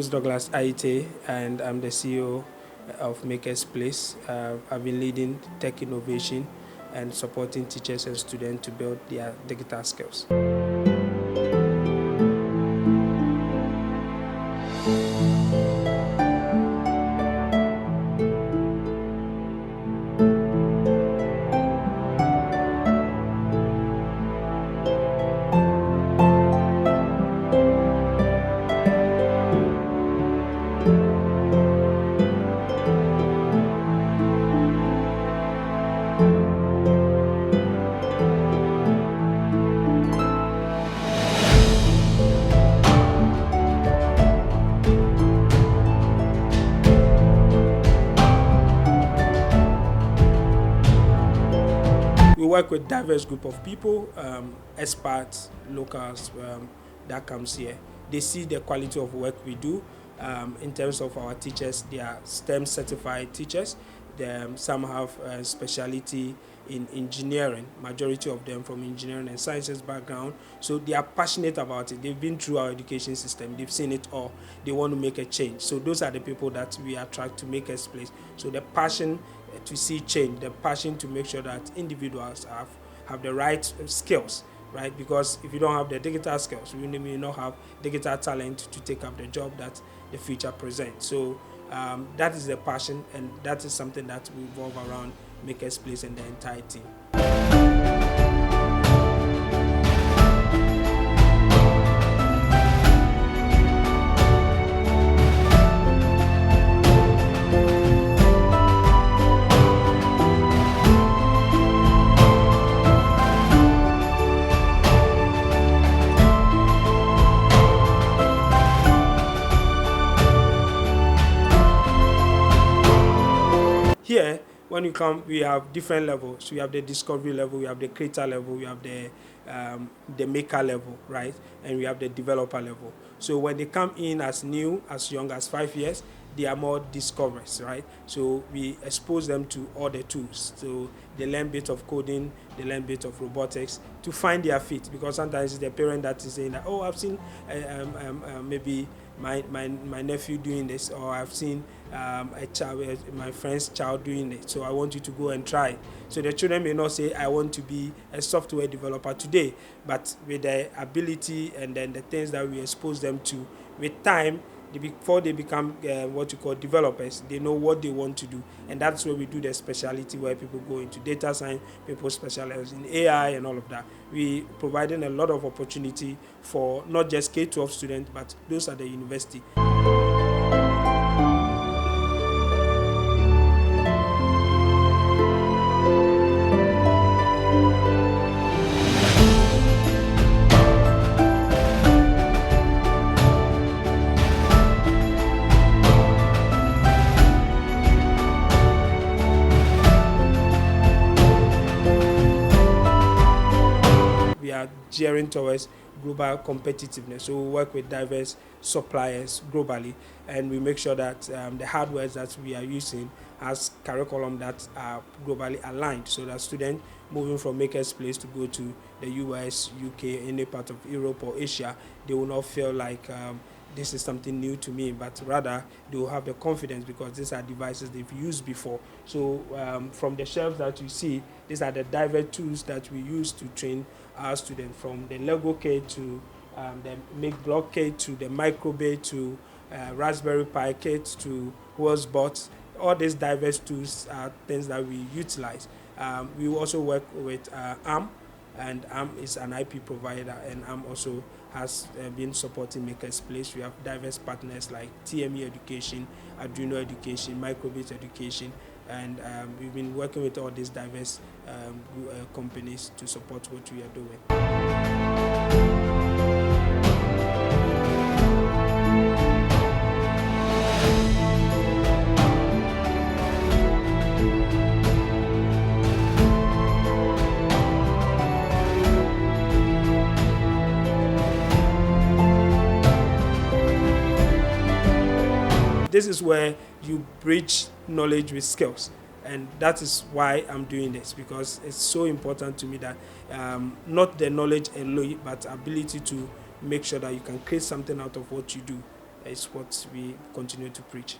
is Douglas Aite, and I'm the CEO of MakersPlace. I've been leading tech innovation and supporting teachers and students to build their digital skills. We work with diverse group of people, experts, locals that comes here. They see the quality of work we do. In terms of our teachers, they are STEM certified teachers. Some have a specialty in engineering, majority of them from engineering and sciences background. So they are passionate about it. They've been through our education system. They've seen it all. They want to make a change. So those are the people that we attract to MakersPlace. So the passion to see change, the passion to make sure that individuals have the right skills, right? Because if you don't have the digital skills, you may not have digital talent to take up the job that the future presents. So that is the passion, and that is something that we revolve around MakersPlace and the entire team. Here, when you come, we have different levels. We have the discovery level, we have the creator level, we have the maker level, right? And we have the developer level. So when they come in as new, as young as 5 years, they are more discoverers, right? So we expose them to all the tools. So they learn a bit of coding, they learn a bit of robotics to find their fit. Because sometimes it's the parent that is saying that, oh, I've seen maybe my nephew doing this, or I've seen a child, my friend's child doing it, so I want you to go and try. So the children may not say, I want to be a software developer today, but with the ability and then the things that we expose them to, with time, before they become what you call developers, they know what they want to do. And that's where we do the specialty, where people go into data science, people specialize in AI and all of that. We providing a lot of opportunity for not just K-12 students, but those at the university. We are gearing towards global competitiveness. So we work with diverse suppliers globally, and we make sure that the hardware that we are using has curriculum that are globally aligned, so that students moving from MakersPlace to go to the US, UK, any part of Europe or Asia, they will not feel like this is something new to me, but rather they will have the confidence because these are devices they've used before. So from the shelves that you see, these are the diverse tools that we use to train our students, from the Lego kit to the Make Block kit to the Microbit to Raspberry Pi kit to Wheelsbots. All these diverse tools are things that we utilize. We also work with ARM, and ARM is an IP provider, and ARM also has been supporting MakersPlace. We have diverse partners like TME Education, Arduino Education, Microbit Education, and we've been working with all these diverse companies to support what we are doing. This is where you bridge knowledge with skills. And that is why I'm doing this, because it's so important to me that not the knowledge alone, but ability to make sure that you can create something out of what you do. is what we continue to preach.